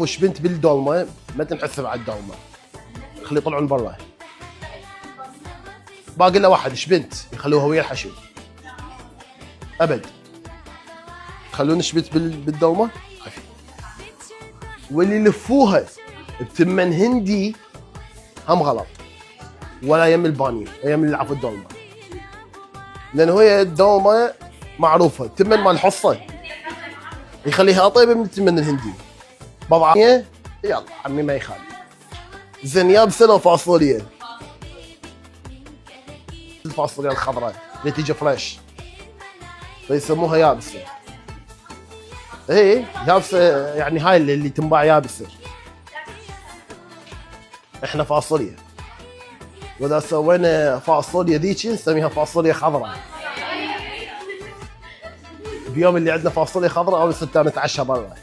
وش بنت بالدولمه ما تنحسب على الدولمه، خليه يطلعون برا. باقي له واحد شبنت يخلوها ويا الحشو ابد، يخلون شبنت بالدولمه. واللي يلفوها بتمن هندي هم غلط، ولا يم البانيو يم اللي عفوا الدولمه، لانه هي الدولمه معروفه تمن مال الحصه يخليها طيبه من التمن الهندي. بضعيه يلا عمي ما يخالف. زين يابسه لو فاصوليا، الفاصوليا الخضراء اللي تيجي فريش فيسموها يابسه. ايه يابسه يعني هاي اللي تنباع يابسه، احنا فاصوليا. واذا سوينا فاصوليا ذيك نسميها فاصوليا خضراء. بيوم اللي عندنا فاصوليا خضراء او نتعشى برا.